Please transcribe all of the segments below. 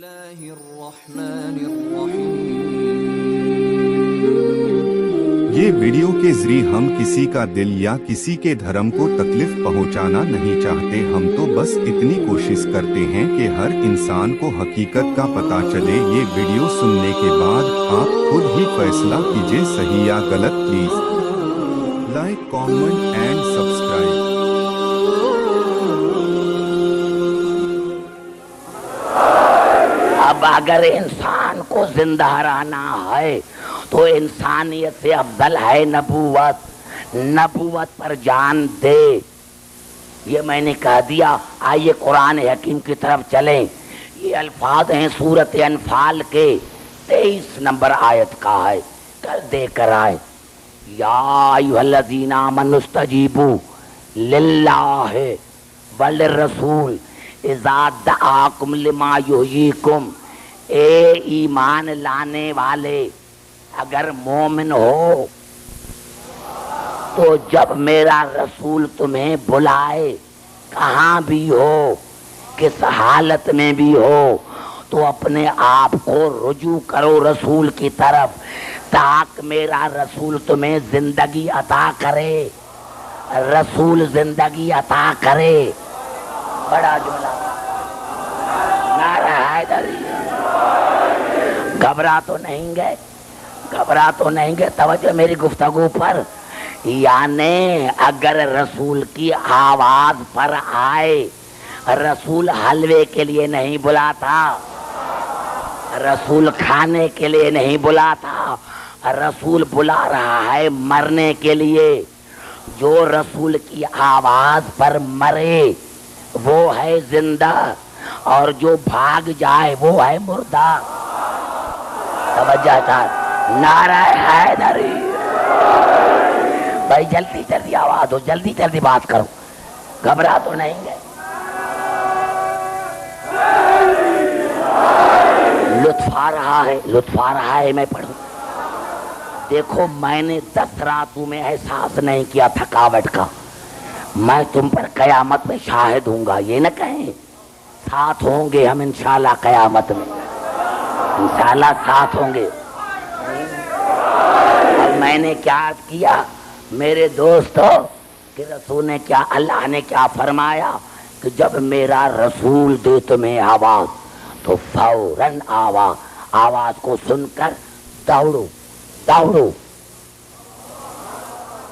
اللہ الرحمن الرحیم۔ یہ ویڈیو کے ذریعے ہم کسی کا دل یا کسی کے دھرم کو تکلیف پہنچانا نہیں چاہتے، ہم تو بس اتنی کوشش کرتے ہیں کہ ہر انسان کو حقیقت کا پتہ چلے۔ یہ ویڈیو سننے کے بعد آپ خود ہی فیصلہ کیجئے صحیح یا غلط۔ Please like, comment and subscribe. اب اگر انسان کو زندہ رہنا ہے تو انسانیت سے افضل ہے نبوت۔ نبوت پر جان دے، یہ میں نے کہہ دیا۔ آئیے قرآن حکیم کی طرف چلیں۔ یہ الفاظ ہیں سورۃ انفال کے 23 نمبر آیت کا ہے، کر دے کر آئے۔ یا ایھا الذین آمنوا استجیبوا للہ وللرسول اذا دعاکم لما یحییکم۔ اے ایمان لانے والے، اگر مومن ہو تو جب میرا رسول تمہیں بلائے، کہاں بھی ہو، کس حالت میں بھی ہو، تو اپنے آپ کو رجوع کرو رسول کی طرف، تاکہ میرا رسول تمہیں زندگی عطا کرے۔ رسول زندگی عطا کرے، بڑا جملہ۔ نعرہ حیدری۔ گھبرا تو نہیں گئے، گھبرا تو نہیں گئے، توجہ میری گفتگو پر۔ یعنی اگر رسول کی آواز پر آئے، رسول حلوے کے لیے نہیں بلاتا، رسول کھانے کے لیے نہیں بلاتا، رسول بلا رہا ہے مرنے کے لیے۔ جو رسول کی آواز پر مرے وہ ہے زندہ، اور جو بھاگ جائے وہ ہے مردہ۔ توجہ چاہے، نعرہ حیدری۔ بھائی جلدی جلدی آواز ہو، جلدی جلدی بات کرو، گھبرا تو نہیں گئے۔ لطف آ رہا ہے، لطف آ رہا ہے، میں پڑھوں۔ دیکھو میں نے 10 راتوں میں احساس نہیں کیا تھکاوٹ کا۔ میں تم پر قیامت میں شاہد ہوں گا، یہ نہ کہیں ساتھ ہوں گے ہم انشاءاللہ قیامت میں، انشاءاللہ ساتھ ہوں گے۔ اور میں نے کیا عرض کیا میرے دوستو کہ رسول نے کیا، اللہ نے کیا فرمایا کہ جب میرا رسول دے تمہیں آواز تو فوراً آواز کو سن کر دوڑو دوڑو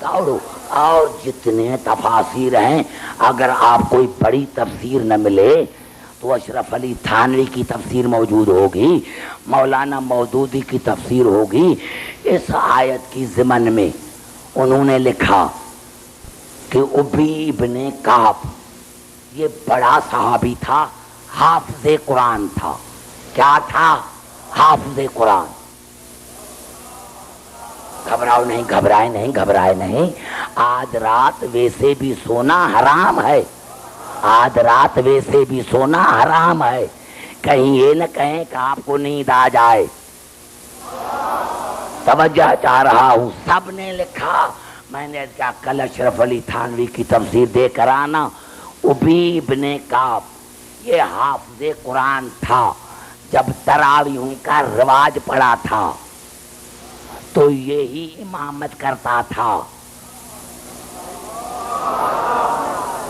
دوڑو۔ اور جتنے تفاسیر ہیں، اگر آپ کوئی بڑی تفسیر نہ ملے تو اشرف علی تھانوی کی تفسیر موجود ہوگی، مولانا مودودی کی تفسیر ہوگی۔ اس آیت کی ضمن میں انہوں نے لکھا کہ ابی ابن کعب یہ بڑا صحابی تھا، حافظ قرآن تھا۔ کیا تھا؟ حافظ قرآن۔ گھبراؤ نہیں، گھبرائے نہیں، گھبرائے نہیں۔ آج رات ویسے بھی سونا حرام ہے، آج رات ویسے بھی سونا حرام ہے، کہیں یہ نہ کہیں کہ آپ کو نیند آ جائے۔ توجہ چاہ رہا ہوں، سب نے لکھا۔ میں نے کیا کل اشرف علی تھانوی کی تفسیر دے کر آنا۔ ابی ابن کعب یہ حافظ قرآن تھا۔ جب تراویح کا رواج پڑا تھا تو یہی امامت کرتا تھا۔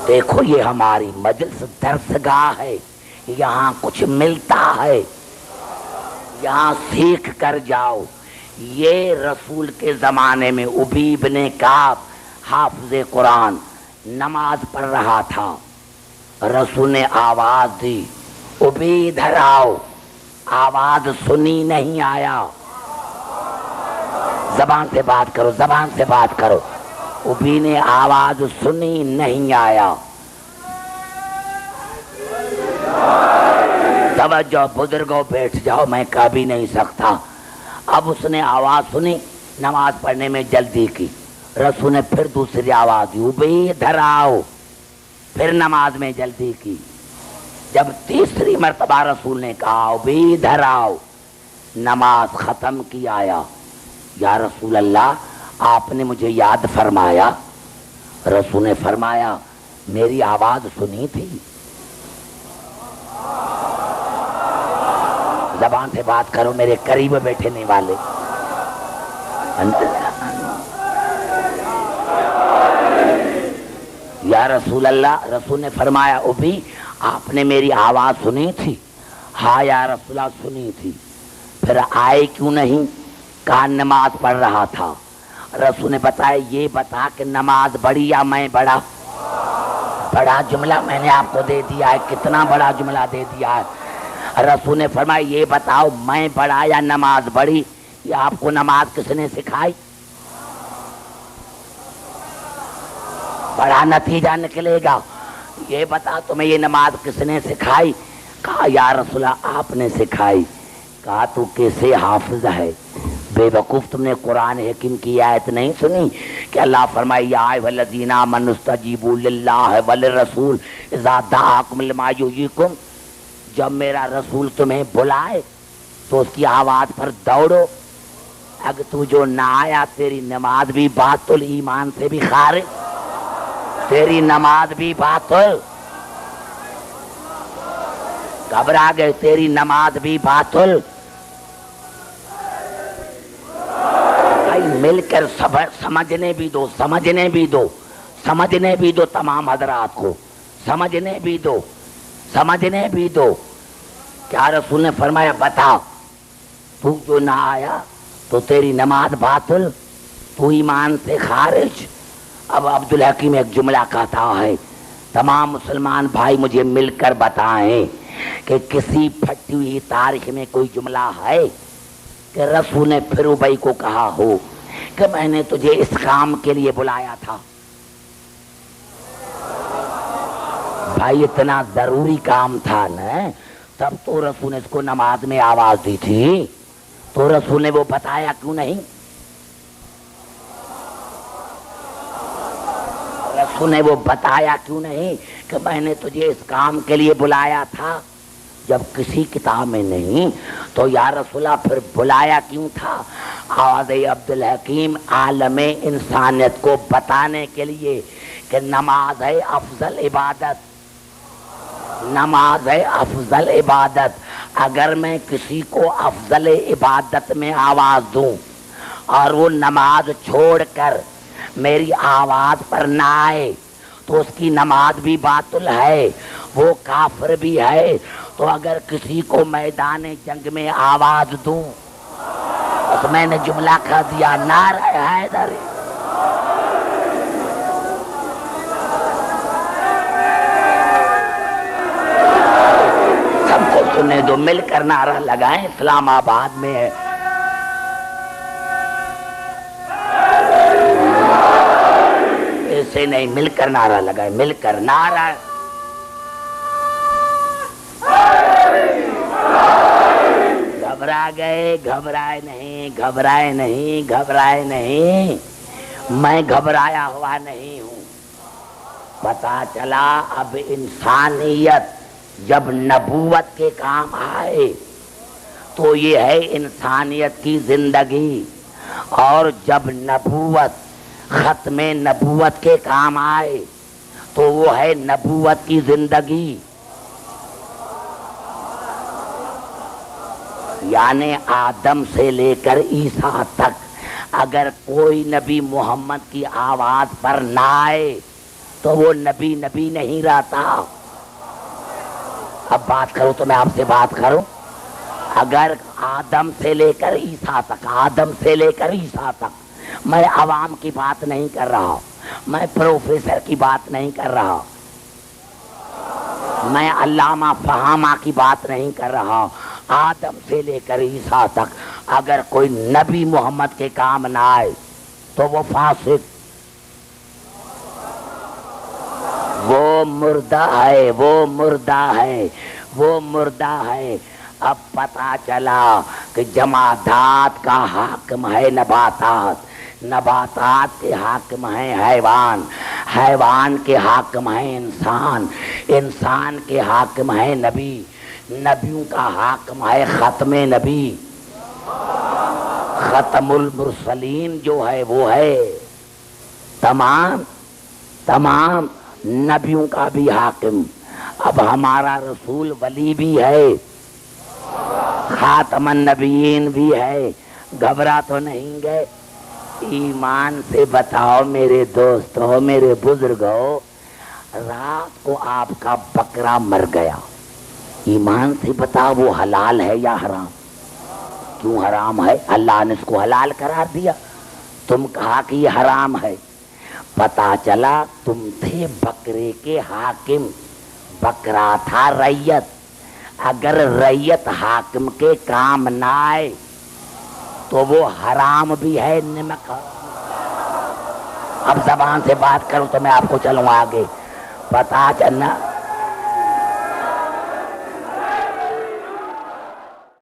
دیکھو یہ ہماری مجلس درسگاہ ہے، یہاں کچھ ملتا ہے، یہاں سیکھ کر جاؤ۔ یہ رسول کے زمانے میں ابی ابن کعب حافظ قرآن نماز پڑھ رہا تھا، رسول نے آواز دی، ابی ادھر آؤ۔ آواز سنی نہیں آیا۔ زبان سے بات کرو، زبان سے بات کرو۔ ابی نے آواز سنی نہیں آیا۔ توجہ بزرگوں، بیٹھ جاؤ، میں کہہ بھی نہیں سکتا۔ اب اس نے آواز سنی، نماز پڑھنے میں جلدی کی۔ رسول نے پھر دوسری آواز دی، ابی ادھر آؤ، پھر نماز میں جلدی کی۔ جب تیسری مرتبہ رسول نے کہا ابی ادھر آؤ، نماز ختم کی آیا، یا رسول اللہ آپ نے مجھے یاد فرمایا؟ رسول نے فرمایا میری آواز سنی تھی؟ زبان سے بات کرو میرے قریب بیٹھنے والے. یا رسول اللہ، رسول نے فرمایا ابھی آپ نے میری آواز سنی تھی؟ ہاں یا رسول اللہ سنی تھی. پھر آئے کیوں نہیں؟ کہا نماز پڑھ رہا تھا. رسول نے بتایا یہ بتا کہ نماز بڑی یا میں بڑا؟ بڑا جملہ میں نے آپ کو دے دیا ہے. کتنا بڑا جملہ دے دیا ہے. رسول نے فرمایا یہ بتاؤ میں بڑا یا نماز بڑی؟ یا آپ کو نماز کس نے سکھائی؟ بڑا نتیجہ نکلے گا. یہ بتا تمہیں یہ نماز کس نے سکھائی؟ کہا یا رسول اللہ آپ نے سکھائی. کہا تو کیسے حافظ ہے بے وقوف، تم نے قرآن حکیم کی آیت نہیں سنی کہ اللہ فرمائے یا ایھا الذین آمنوا استجیبوا للہ وللرسول اذا دعاکم لما یحییکم، جب میرا رسول تمہیں بلائے تو اس کی آواز پر دوڑو. اگر تو جو نہ آیا تیری نماز بھی باطل، ایمان سے بھی خارج، تیری نماز بھی باطل. گھبرا گئے، تیری نماز بھی باطل. بھائی مل کر سمجھنے بھی دو، سمجھنے بھی دو، سمجھنے بھی دو تمام حضرات کو، سمجھنے بھی دو، سمجھنے بھی دو. کیا رسول نے فرمایا بتا تو جو نہ آیا تو تیری نماز باطل، تو ایمان سے خارج. اب عبدالحکیم ایک جملہ کہتا ہے، تمام مسلمان بھائی مجھے مل کر بتائیں کہ کسی پھٹی ہوئی تاریخ میں کوئی جملہ ہے کہ رسول نے پھر ابئی کو کہا ہو کہ میں نے تجھے اس کام کے لیے بلایا تھا؟ بھائی اتنا ضروری کام تھا نا، تب تو رسول نے اس کو نماز میں آواز دی تھی، تو رسول نے وہ بتایا کیوں نہیں؟ رسول نے وہ بتایا کیوں نہیں کہ میں نے تجھے اس کام کے لیے بلایا تھا؟ جب کسی کتاب میں نہیں تو یا رسول اللہ پھر بلایا کیوں تھا؟ آواز عبدالحکیم عالم انسانیت کو بتانے کے لیے کہ نماز ہے افضل عبادت، نماز ہے افضل عبادت. اگر میں کسی کو افضل عبادت میں آواز دوں اور وہ نماز چھوڑ کر میری آواز پر نہ آئے تو اس کی نماز بھی باطل ہے، وہ کافر بھی ہے. تو اگر کسی کو میدان جنگ میں آواز دوں تو میں نے جملہ کہہ دیا نعرہ حیدر. سب کو سننے دو، مل کر نعرہ لگائیں. اسلام آباد میں ہے ایسے نہیں، مل کر نعرہ لگائیں، مل کر نعرہ. گھبرا گئے؟ گھبرائے نہیں، گھبرائے نہیں، گھبرائے نہیں. میں گھبرایا ہوا نہیں ہوں. پتا چلا اب انسانیت جب نبوت کے کام آئے تو یہ ہے انسانیت کی زندگی، اور جب نبوت ختم نبوت کے کام آئے تو وہ ہے نبوت کی زندگی. یعنی آدم سے لے کر عیسیٰ تک اگر کوئی نبی محمد کی آواز پر نہ آئے تو وہ نبی نبی نہیں رہتا. اب بات کرو تو میں آپ سے بات کروں. اگر آدم سے لے کر عیسیٰ تک، آدم سے لے کر عیسیٰ تک، میں عوام کی بات نہیں کر رہا، میں پروفیسر کی بات نہیں کر رہا، میں علامہ فہامہ کی بات نہیں کر رہا. آدم سے لے کر عیسیٰ تک اگر کوئی نبی محمد کے کام نہ آئے تو وہ فاسق، وہ مردہ ہے، وہ مردہ ہے، وہ مردہ ہے. اب پتا چلا کہ جمادات کا حاکم ہے نباتات، نباتات کے حاکم ہیں حیوان، حیوان کے حاکم ہیں انسان، انسان کے حاکم ہیں نبی، نبیوں کا حاکم ہے ختم نبی. ختم المرسلین جو ہے وہ ہے تمام نبیوں کا بھی حاکم. اب ہمارا رسول ولی بھی ہے، خاتم النبیین بھی ہے، گھبرا تو نہیں گئے؟ ایمان سے بتاؤ میرے دوستو، میرے بزرگو، رات کو آپ کا بکرا مر گیا، ایمان سے بتاؤ وہ حلال ہے یا حرام؟ کیوں حرام ہے؟ اللہ نے اس کو حلال قرار دیا، تم کہا کہ یہ حرام ہے۔ پتا چلا تم تھے بکرے کے حاکم، بکرا تھا ریت، اگر ریت حاکم کے کام نہ آئے تو وہ حرام بھی ہے نمک۔ اب زبان سے بات کروں تو میں آپ کو چلوں آگے، پتا چلنا